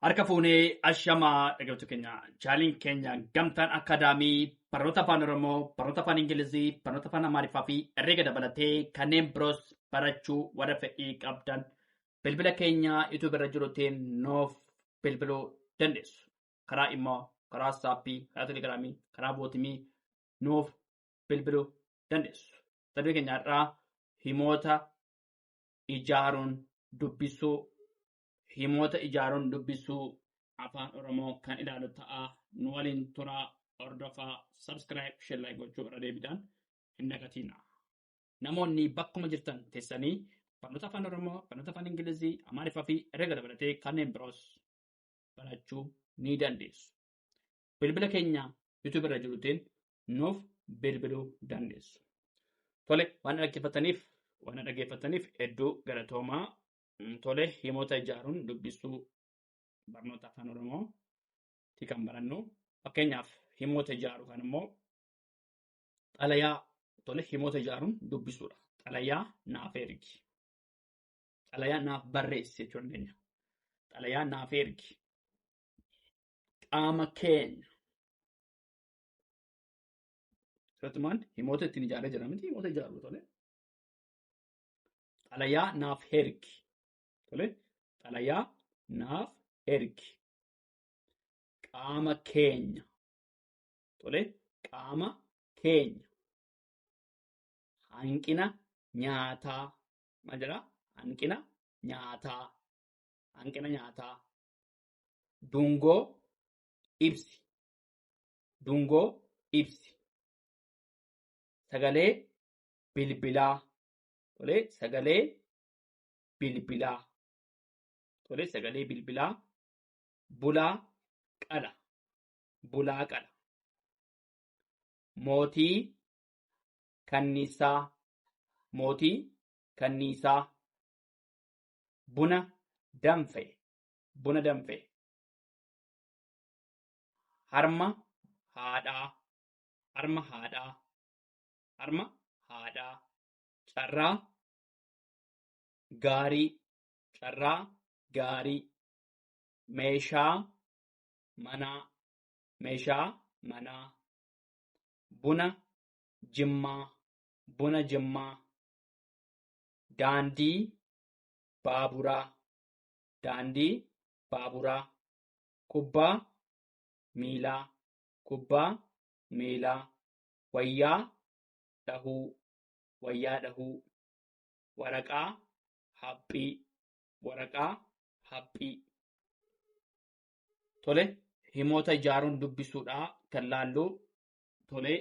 Harka fuunee ashamaa dhaggeeffattoota keenya chaaliin keenya gamtaan akaadaamii barnoota afaan Oromoo, barnoota afaan Ingilizii, barnoota afaan Amaariffaa fi herreega dabalatee kanneen biroos barachuu warra fedhii qabdan bilbila keenya YouTube irra jiruutiin nuuf bilbiluu dandeessu. Karaa immoo karaa saappii, karaa telegiraamii, karaa bootimii nuuf bilbiluu dandeessu. Sabni keenya irraa himoota ijaaruun dubbisuu. Himoota ijaaruun dubbisuu afaan Oromoo kan ilaalu ta'a. Nu waliin turaa hordofaa subscribe share like gochuu irra deebiidhaan hin dagatina. Namoonni bakkuma jirtan teessanii barnoota afaan Oromoo, barnoota afaan Ingilizii, Amaariffaa fi herreega dabalatee kanneen biroos barachuu ni dandeessu. Bilbila keenya YouTube irra jiruutiin nuuf bilbiluu dandeessu. Tole waan dhaggeeffataniif hedduu galatoomaa. Tole himoota ijaaruun dubbisuu barnoota afaan Oromoo kan barannu. Fakkeenyaaf himoota ijaaruu kan immoo xalayaa himoota ijaaruun dubbisuudha. Xalayaa naaf ergi. Xalayaa naaf barreessi jechuu dandeenya. Xalayaa naaf ergi. Qaama keenya. Sirriitti himoota ittiin ijaaree jira miti himoota ijaaruu tole. Xalayaa naaf ergi. Xalayaa naaf ergi. Qaama keenya. Qaama keenya. Hanqina nyaataa. Maal jedhaa? Hanqina nyaataa. Hanqina nyaataa. Dungoo ibsi. Dungoo ibsi. Sagalee bilbilaa. Sagalee bilbilaa. Sagalee bilbilaa. Bulaa qala. Bulaa qala. Mootii kanniisaa. Mootii kanniisaa. Buna danfe. Buna danfe. Harma haadhaa. Harma haadhaa. Harma haadhaa. Carraa gaarii. Carraa gaarii. Meeshaa manaa. Meeshaa manaa. Buna jimmaa. Buna jimmaa. Daandii baaburaa. Daandii baaburaa. Kubbaa miilaa. Kubbaa miilaa. Wayyaa dhahuu. Wayyaa dhahuu. Waraqaa haphii. Waraqaa haphii. Tole himoota ijaaruun dubbisuudhaa kan laallu. Tole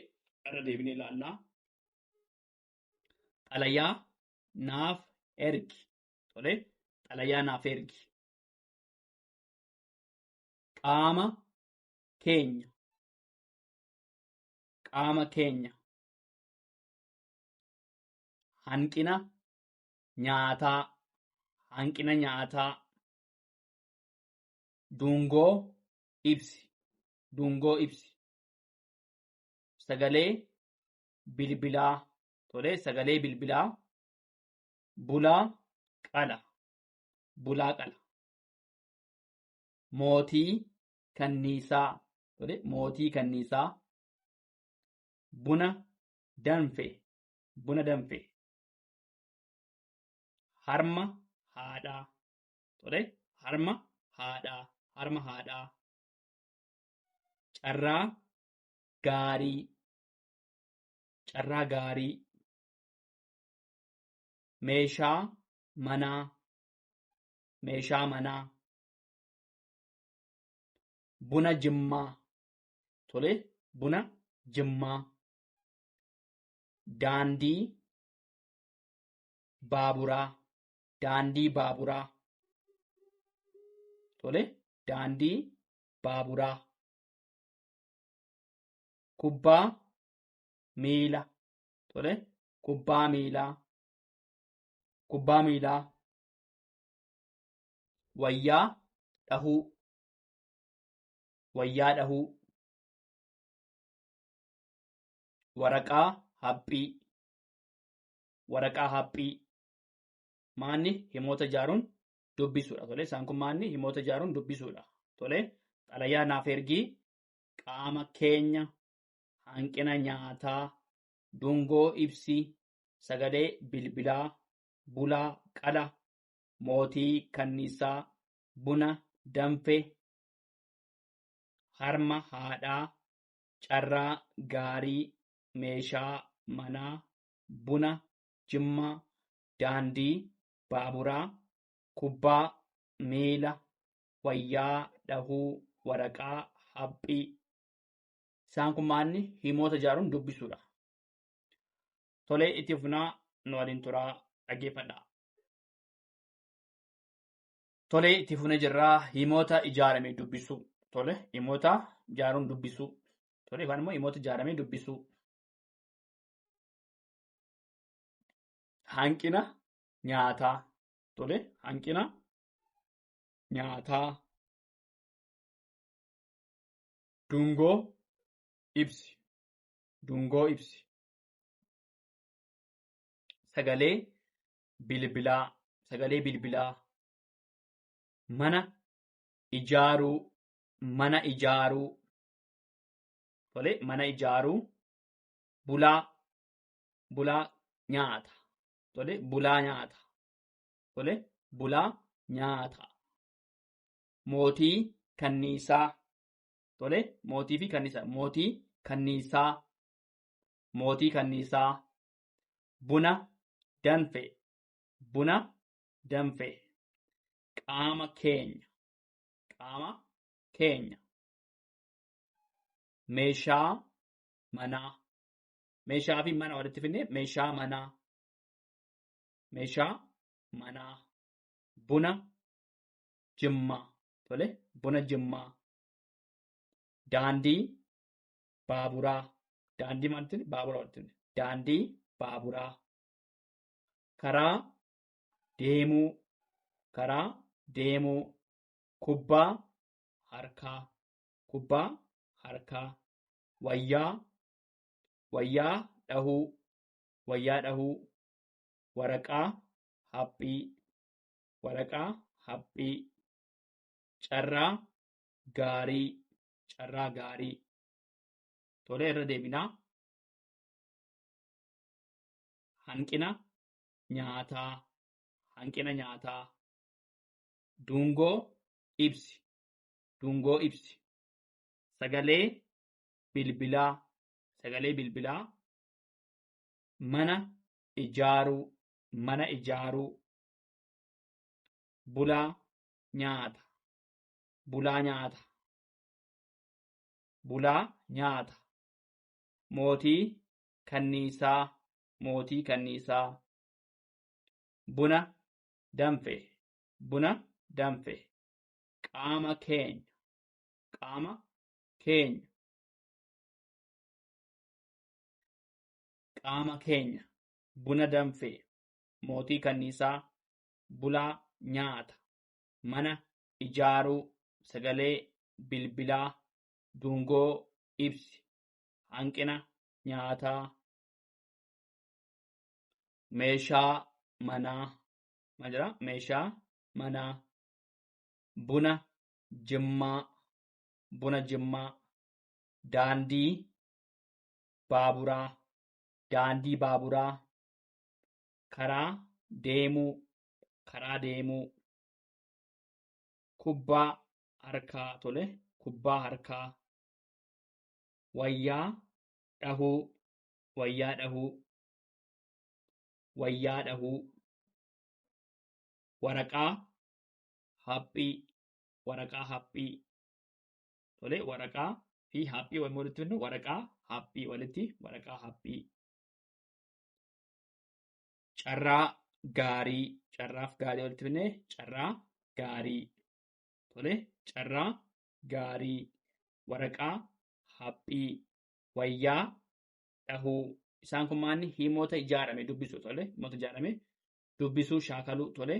irra deebinee ilaallaa. Xalayaa naaf ergi. Xalayaa naaf ergi. Qaama keenya. Qaama keenya. Hanqina nyaataa. Hanqina nyaataa. Dungoo ibsi. Dungoo ibsi. Sagalee bilbilaa. Sagalee bilbilaa. Bulaa qala. Bulaa qala. Mootii kanniisaa. Mootii kanniisaa. Buna danfe. Buna danfe. Harma haadhaa. Harma haadhaa. Harma haadhaa. Carraa gaarii. Carraa gaarii. Meeshaa manaa. Meeshaa manaa. Buna jimmaa. Buna jimmaa. Daandii baaburaa. Daandii baaburaa. Daandii baaburaa. Kubbaa miila. Kubbaa miilaa. Kubbaa miilaa. Wayyaa dhahuu. Wayyaa dhahuu. Waraqaa haphii. Waraqaa haphii. Maanni himoota ijaaruun dubbisuudha. Tole isaan kun maanni himoota ijaaruun dubbisuudha. Tole xalayaa naaf ergii qaama keenya hanqina nyaataa dungoo ibsii sagalee bilbilaa bulaa qala mootii kanniisaa buna danfee harma haadhaa carraa gaarii meeshaa manaa buna jimmaa daandii baaburaa kubbaa miila wayyaa dhahuu waraqaa haphii isaan kun maanni himoota ijaaruun dubbisuudha. Tolee itti fufnaa nu waliin turaa dhaggeeffadhaa. Tolee itti fufnee jirraa himoota ijaaramee dubbisuu. Tole himoota ijaaruun dubbisuu. Tole yookaan immoo himoota ijaaramee dubbisuu. Hanqina nyaataa. Tole hanqina nyaataa. Dungoo ibsi. Dungoo ibsi. Sagalee bilbilaa. Sagalee bilbilaa. Mana ijaaruu. Mana ijaaruu. Tole mana ijaaruu. Bulaa. Bulaa nyaata. Tole bulaa nyaata. Tole bulaa nyaata. Mootii kanniisaa. Tole mootii fi kanniisaa. Mootii kanniisaa. Mootii kanniisaa. Buna danfe. Buna danfe. Qaama keenya. Qaama keenya. Meeshaa manaa. Meeshaa fi mana walitti fidnee meeshaa manaa. Meeshaa manaa. Buna jimmaa. Tole buna jimmaa. Daandii baaburaa. Daandii maaltu baabura walitti fidne. Daandii baaburaa. Karaa deemuu. Karaa deemuu. Kubbaa harkaa. Kubbaa harkaa. Wayyaa. Wayyaa dhahuu. Wayyaa dhahuu. Waraqaa haphii. Waraqaa haphii. Carraa gaarii. Carraa gaarii. Tolee irra deebinaa. Hanqina nyaataa. Hanqina nyaataa. Dungoo ibsi. Dungoo ibsi. Sagalee bilbilaa. Sagalee bilbilaa. Mana ijaaruu. Mana ijaaruu. Bulaa nyaata. Bulaa nyaata. Bulaa nyaata. Mootii kanniisaa. Mootii kanniisaa. Buna danfe. Buna danfe. Qaama keenya. Qaama keenya. Qaama keenya. Buna danfe. Mootii kanniisaa. Bulaa nyaata. Mana ijaaruu. Sagalee bilbilaa. Dungoo ibsi. Hanqina nyaataa. Meeshaa manaa. Maal jedhaa? Meeshaa manaa. Buna jimmaa. Buna jimmaa. Daandii baaburaa. Daandii baaburaa. Karaa deemuu. Karaa deemuu. Kubbaa harkaa. Tole kubbaa harkaa. Wayyaa dhahuu. Wayyaa dhahuu. Wayyaa dhahuu. Waraqaa haphii. Waraqaa haphii. Tole waraqaa fi haphii walitti fidnu waraqaa haphii walitti. Waraqaa haphii. Carraa gaarii. Carraaf gaarii walitti fidne carraa gaarii. Tole carraa gaarii. Waraqaa haphii. Wayyaa dhahuu. Isaan kun maanni himoota ijaarame dubbisuu. Tole himoota ijaarame dubbisuu shaakaluu. Tole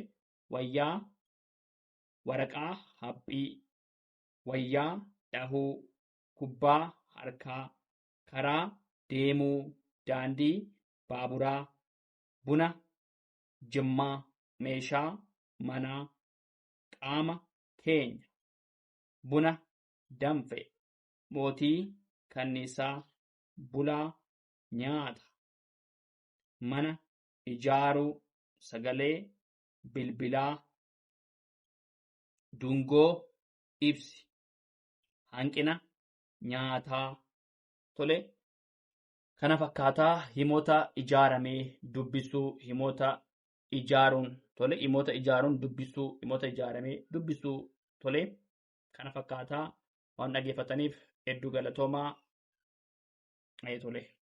wayyaa waraqaa haphii. Wayyaa dhahuu. Kubbaa harkaa. Karaa deemuu. Daandii baaburaa. Buna jimmaa. Meeshaa manaa. qaama keenya, buna danfe, mootii kanniisaa, bulaa nyaata, mana ijaaruu, sagalee bilbilaa, dungoo ibsi, hanqina nyaataa. Tole kana fakkaataa himoota ijaaramee dubbisuu, himoota ijaaruun tole himoota ijaaruun dubbisuu, himoota ijaaramee dubbisuu. Tole kana fakkaataa waan dhaggeeffataniif hedduu galatoomaa. Tole.